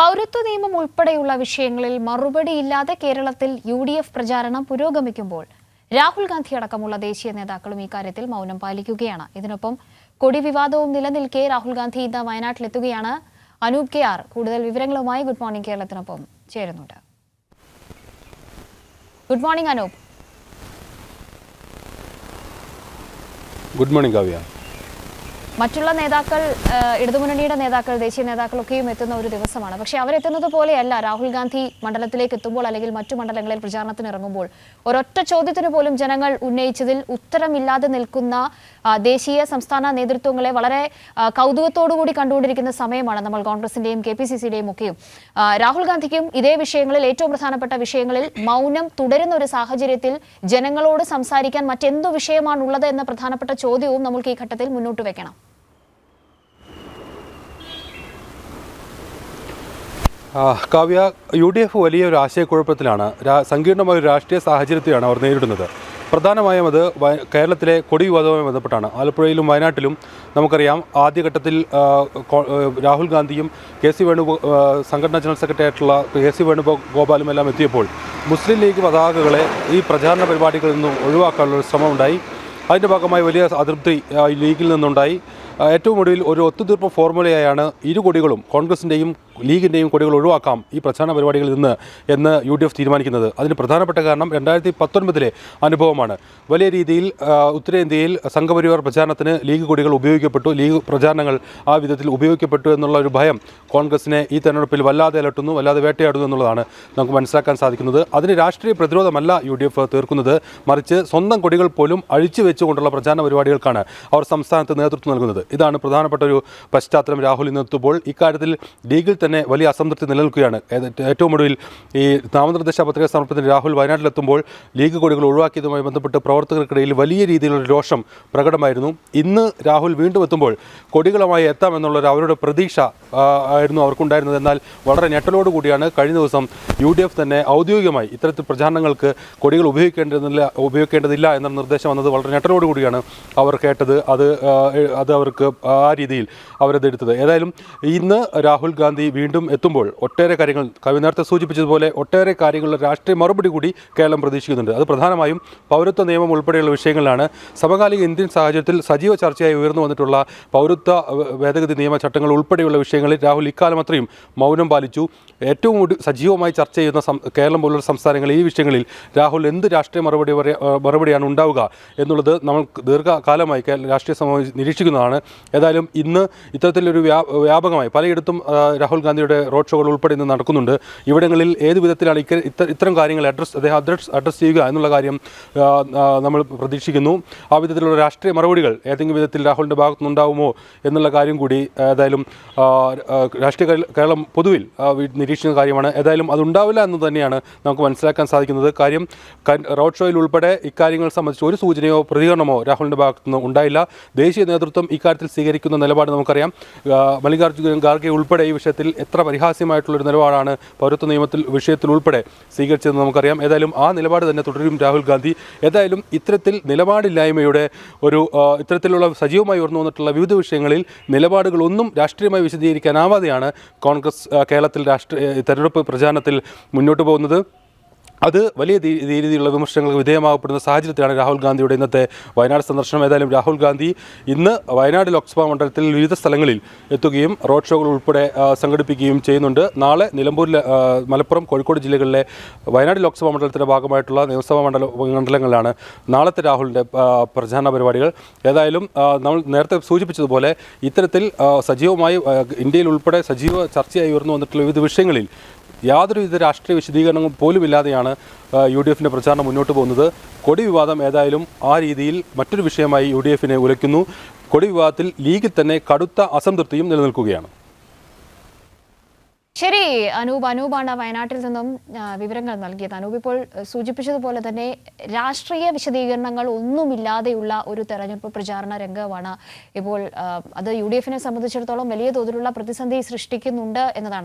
പൗരത്വ നിയമം ഉൾപ്പെടെയുള്ള വിഷയങ്ങളിൽ മറുപടിയില്ലാതെ കേരളത്തിൽ യുഡിഎഫ് പ്രചാരണം പുരോഗമിക്കുമ്പോൾ രാഹുൽ ഗാന്ധി അടക്കമുള്ള ദേശീയ നേതാക്കളും ഇക്കാര്യത്തിൽ മൗനം പാലിക്കുകയാണ്. ഇതിനൊപ്പം കൊടി വിവാദവും നിലനിൽക്കെ രാഹുൽ ഗാന്ധി ഇന്ന് വയനാട്ടിലെത്തുകയാണ്. അനൂപ് കെ ആർ കൂടുതൽ വിവരങ്ങളുമായി ഗുഡ് മോർണിംഗ് കേരളത്തിനൊപ്പം ചേരുന്നുണ്ട്. Good morning Anoop. Good morning Kavya. മറ്റുള്ള നേതാക്കൾ, ഇടതുമുന്നണിയുടെ നേതാക്കൾ, ദേശീയ നേതാക്കളൊക്കെയും എത്തുന്ന ഒരു ദിവസമാണ്. പക്ഷേ അവരെത്തുന്നത് പോലെയല്ല രാഹുൽ ഗാന്ധി മണ്ഡലത്തിലേക്ക് എത്തുമ്പോൾ അല്ലെങ്കിൽ മറ്റു മണ്ഡലങ്ങളിൽ പ്രചാരണത്തിന് ഇറങ്ങുമ്പോൾ. ഒരൊറ്റ ചോദ്യത്തിന് പോലും ജനങ്ങൾ ഉന്നയിച്ചതിൽ ഉത്തരമില്ലാതെ നിൽക്കുന്ന ദേശീയ സംസ്ഥാന നേതൃത്വങ്ങളെ വളരെ കൗതുകത്തോടുകൂടി കണ്ടുകൊണ്ടിരിക്കുന്ന സമയമാണ് നമ്മൾ കോൺഗ്രസിന്റെയും KPCCയുടെയും ഒക്കെയും. രാഹുൽ ഗാന്ധിക്കും ഇതേ വിഷയങ്ങളിൽ, ഏറ്റവും പ്രധാനപ്പെട്ട വിഷയങ്ങളിൽ മൗനം തുടരുന്ന ഒരു സാഹചര്യത്തിൽ ജനങ്ങളോട് സംസാരിക്കാൻ മറ്റെന്തു വിഷയമാണുള്ളത് എന്ന പ്രധാനപ്പെട്ട ചോദ്യവും നമ്മൾക്ക് ഈ ഘട്ടത്തിൽ മുന്നോട്ട് വെക്കണം. കാവ്യ, UDF വലിയൊരു ആശയക്കുഴപ്പത്തിലാണ്. സങ്കീർണമായ ഒരു രാഷ്ട്രീയ സാഹചര്യത്തെയാണ് അവർ നേരിടുന്നത്. പ്രധാനമായും അത് കേരളത്തിലെ കൊടി വിവാദവുമായി ബന്ധപ്പെട്ടാണ്. ആലപ്പുഴയിലും വയനാട്ടിലും നമുക്കറിയാം, ആദ്യഘട്ടത്തിൽ രാഹുൽ ഗാന്ധിയും KC സംഘടനാ ജനറൽ സെക്രട്ടറി ആയിട്ടുള്ള KC വേണുഗോപാലും എല്ലാം എത്തിയപ്പോൾ മുസ്ലിം ലീഗ് പതാകകളെ ഈ പ്രചാരണ പരിപാടികളിൽ നിന്നും ഒഴിവാക്കാനുള്ള ശ്രമമുണ്ടായി. അതിൻ്റെ ഭാഗമായി വലിയ അതൃപ്തി ലീഗിൽ നിന്നുണ്ടായി. ഏറ്റവും ഒടുവിൽ ഒരു ഒത്തുതീർപ്പ് ഫോർമുലയായാണ് ഇരു കൊടികളും, കോൺഗ്രസിൻ്റെയും ലീഗിൻ്റെയും കൊടികൾ ഒഴിവാക്കാം ഈ പ്രചാരണ പരിപാടികളിൽ നിന്ന് എന്ന് UDF തീരുമാനിക്കുന്നത്. അതിന് പ്രധാനപ്പെട്ട കാരണം 2019 അനുഭവമാണ്. വലിയ രീതിയിൽ ഉത്തരേന്ത്യയിൽ സംഘപരിവാർ പ്രചാരണത്തിന് ലീഗ് കൊടികൾ ഉപയോഗിക്കപ്പെട്ടു, ലീഗ് പ്രചാരണങ്ങൾ ആ വിധത്തിൽ ഉപയോഗിക്കപ്പെട്ടു എന്നുള്ള ഒരു ഭയം കോൺഗ്രസിനെ ഈ തെരഞ്ഞെടുപ്പിൽ വല്ലാതെ അലട്ടുന്നു, വല്ലാതെ വേട്ടയാടുന്നു എന്നുള്ളതാണ് നമുക്ക് മനസ്സിലാക്കാൻ സാധിക്കുന്നത്. അതിന് രാഷ്ട്രീയ പ്രതിരോധമല്ല UDF തീർക്കുന്നത്, മറിച്ച് സ്വന്തം കൊടികൾ പോലും അഴിച്ചു വെച്ചുകൊണ്ടുള്ള പ്രചാരണ പരിപാടികൾക്കാണ് അവർ സംസ്ഥാനത്ത് നേതൃത്വം നൽകുന്നത്. ഇതാണ് പ്രധാനപ്പെട്ട ഒരു പശ്ചാത്തലം. രാഹുൽ ഇന്നെത്തുമ്പോൾ ഇക്കാര്യത്തിൽ ലീഗിൽ തന്നെ വലിയ അസംതൃപ്തി നിലനിൽക്കുകയാണ്. ഏറ്റവും ഒടുവിൽ ഈ നാമനിർദ്ദേശ പത്രിക സമർപ്പണത്തിന് രാഹുൽ വയനാട്ടിലെത്തുമ്പോൾ ലീഗ് കൊടികൾ ഒഴിവാക്കിയതുമായി ബന്ധപ്പെട്ട് പ്രവർത്തകർക്കിടയിൽ വലിയ രീതിയിലുള്ള രോഷം പ്രകടമായിരുന്നു. ഇന്ന് രാഹുൽ വീണ്ടും എത്തുമ്പോൾ കൊടികളുമായി എത്താമെന്നുള്ളൊരു അവരുടെ പ്രതീക്ഷ ആയിരുന്നു അവർക്കുണ്ടായിരുന്നത്. എന്നാൽ വളരെ ഞെട്ടലോടുകൂടിയാണ് കഴിഞ്ഞ ദിവസം UDF തന്നെ ഔദ്യോഗികമായി ഇത്തരത്തിൽ പ്രചാരണങ്ങൾക്ക് കൊടികൾ ഉപയോഗിക്കേണ്ടതില്ല എന്ന നിർദ്ദേശം വന്നത്. വളരെ ഞെട്ടലോടുകൂടിയാണ് അവർ കേട്ടത്. അത് അവർക്ക് ആ രീതിയിൽ അവരതെടുത്തത്. ഏതായാലും ഇന്ന് രാഹുൽ ഗാന്ധി വീണ്ടും എത്തുമ്പോൾ ഒട്ടേറെ കാര്യങ്ങൾ, കവി നേരത്തെ സൂചിപ്പിച്ചതുപോലെ ഒട്ടേറെ കാര്യങ്ങളുടെ രാഷ്ട്രീയ മറുപടി കൂടി കേരളം പ്രതീക്ഷിക്കുന്നുണ്ട്. അത് പ്രധാനമായും പൗരത്വ നിയമം ഉൾപ്പെടെയുള്ള വിഷയങ്ങളിലാണ്. സമകാലിക ഇന്ത്യൻ സാഹചര്യത്തിൽ സജീവ ചർച്ചയായി ഉയർന്നു വന്നിട്ടുള്ള പൗരത്വ ഭേദഗതി നിയമ ചട്ടങ്ങൾ ഉൾപ്പെടെയുള്ള വിഷയങ്ങളിൽ രാഹുൽ ഇക്കാലം അത്രയും മൗനം പാലിച്ചു. ഏറ്റവും സജീവമായി ചർച്ച ചെയ്യുന്ന കേരളം പോലുള്ള സംസ്ഥാനങ്ങളിൽ ഈ വിഷയങ്ങളിൽ രാഹുൽ എന്ത് രാഷ്ട്രീയ മറുപടിയാണ് ഉണ്ടാവുക എന്നുള്ളത് നമ്മൾ ദീർഘകാലമായി രാഷ്ട്രീയ സമൂഹം നിരീക്ഷിക്കുന്നതാണ്. ഏതായാലും ഇന്ന് ഇത്തരത്തിലൊരു വ്യാപകമായി പലയിടത്തും രാഹുൽ ഗാന്ധിയുടെ റോഡ് ഷോകൾ ഉൾപ്പെടെ ഇന്ന് നടക്കുന്നുണ്ട്. ഇവിടങ്ങളിൽ ഏത് വിധത്തിലാണ് ഇത്തരം കാര്യങ്ങൾ അഡ്രസ് ചെയ്യുക എന്നുള്ള കാര്യം നമ്മൾ പ്രതീക്ഷിക്കുന്നു. ആ വിധത്തിലുള്ള രാഷ്ട്രീയ മറുപടികൾ ഏതെങ്കിലും വിധത്തിൽ രാഹുലിൻ്റെ ഭാഗത്തുനിന്നുണ്ടാവുമോ എന്നുള്ള കാര്യം കൂടി ഏതായാലും രാഷ്ട്രീയ കേരളം പൊതുവിൽ നിരീക്ഷിക്കുന്ന കാര്യമാണ്. ഏതായാലും അതുണ്ടാവില്ല എന്ന് തന്നെയാണ് നമുക്ക് മനസ്സിലാക്കാൻ സാധിക്കുന്നത്. കാര്യം റോഡ് ഷോയിൽ ഉൾപ്പെടെ ഇക്കാര്യങ്ങൾ സംബന്ധിച്ച് ഒരു സൂചനയോ പ്രതികരണമോ രാഹുലിൻ്റെ ഭാഗത്തുനിന്ന് ഉണ്ടായില്ല. ദേശീയ നേതൃത്വം ഇക്കാര്യത്തിൽ സ്വീകരിക്കുന്ന നിലപാട് നമുക്കറിയാം. മല്ലികാർജ്ജുൻ ഖാർഗെ ഉൾപ്പെടെ ഈ വിഷയത്തിൽ എത്ര പരിഹാസ്യമായിട്ടുള്ളൊരു നിലപാടാണ് പൗരത്വ വിഷയത്തിൽ ഉൾപ്പെടെ സ്വീകരിച്ചതെന്ന് നമുക്കറിയാം. ഏതായാലും ആ നിലപാട് തന്നെ തുടരും രാഹുൽ ഗാന്ധി. ഏതായാലും ഇത്തരത്തിൽ നിലപാടില്ലായ്മയുടെ ഇത്തരത്തിലുള്ള സജീവമായി ഉയർന്നു വന്നിട്ടുള്ള വിവിധ വിഷയങ്ങളിൽ നിലപാടുകളൊന്നും രാഷ്ട്രീയമായി വിശദീകരിക്കാനാവാതെയാണ് കോൺഗ്രസ് കേരളത്തിൽ തെരഞ്ഞെടുപ്പ് പ്രചാരണത്തിൽ മുന്നോട്ട് പോകുന്നത്. അത് വലിയ രീതിയിലുള്ള വിമർശനങ്ങൾക്ക് വിധേയമാകപ്പെടുന്ന സാഹചര്യത്തിലാണ് രാഹുൽ ഗാന്ധിയുടെ ഇന്നത്തെ വയനാട് സന്ദർശനം. ഏതായാലും രാഹുൽ ഗാന്ധി ഇന്ന് വയനാട് ലോക്സഭാ മണ്ഡലത്തിൽ വിവിധ സ്ഥലങ്ങളിൽ എത്തുകയും റോഡ് ഷോകൾ ഉൾപ്പെടെ സംഘടിപ്പിക്കുകയും ചെയ്യുന്നുണ്ട്. നാളെ നിലമ്പൂരിലെ, മലപ്പുറം, കോഴിക്കോട് ജില്ലകളിലെ വയനാട് ലോക്സഭാ മണ്ഡലത്തിൻ്റെ ഭാഗമായിട്ടുള്ള നിയമസഭാ മണ്ഡലങ്ങളിലാണ് നാളത്തെ രാഹുലിൻ്റെ പ്രചാരണ പരിപാടികൾ. ഏതായാലും നമ്മൾ നേരത്തെ സൂചിപ്പിച്ചതുപോലെ ഇത്തരത്തിൽ സജീവമായി ഇന്ത്യയിൽ ഉൾപ്പെടെ സജീവ ചർച്ചയായി ഉയർന്നു വന്നിട്ടുള്ള വിവിധ വിഷയങ്ങളിൽ യാതൊരുവിധ രാഷ്ട്രീയ വിശദീകരണങ്ങളും പോലും ഇല്ലാതെയാണ് UDFൻ്റെ പ്രചാരണം മുന്നോട്ട് പോകുന്നത്. കൊടി വിവാദം ഏതായാലും ആ രീതിയിൽ മറ്റൊരു വിഷയമായി UDFനെ ഉലയ്ക്കുന്നു. കൊടി വിവാദത്തിൽ ലീഗിൽ തന്നെ കടുത്ത അസംതൃപ്തിയും നിലനിൽക്കുകയാണ്. ശരി, അനൂപാണ് വയനാട്ടിൽ നിന്നും വിവരങ്ങൾ നൽകിയത്. അനൂപ് ഇപ്പോൾ സൂചിപ്പിച്ചതുപോലെ തന്നെ രാഷ്ട്രീയ വിശദീകരണങ്ങൾ ഒന്നുമില്ലാതെയുള്ള ഒരു തെരഞ്ഞെടുപ്പ് പ്രചാരണ രംഗമാണ് ഇപ്പോൾ. അത് UDFനെ സംബന്ധിച്ചിടത്തോളം വലിയ തോതിലുള്ള പ്രതിസന്ധി സൃഷ്ടിക്കുന്നുണ്ട് എന്നതാണ്.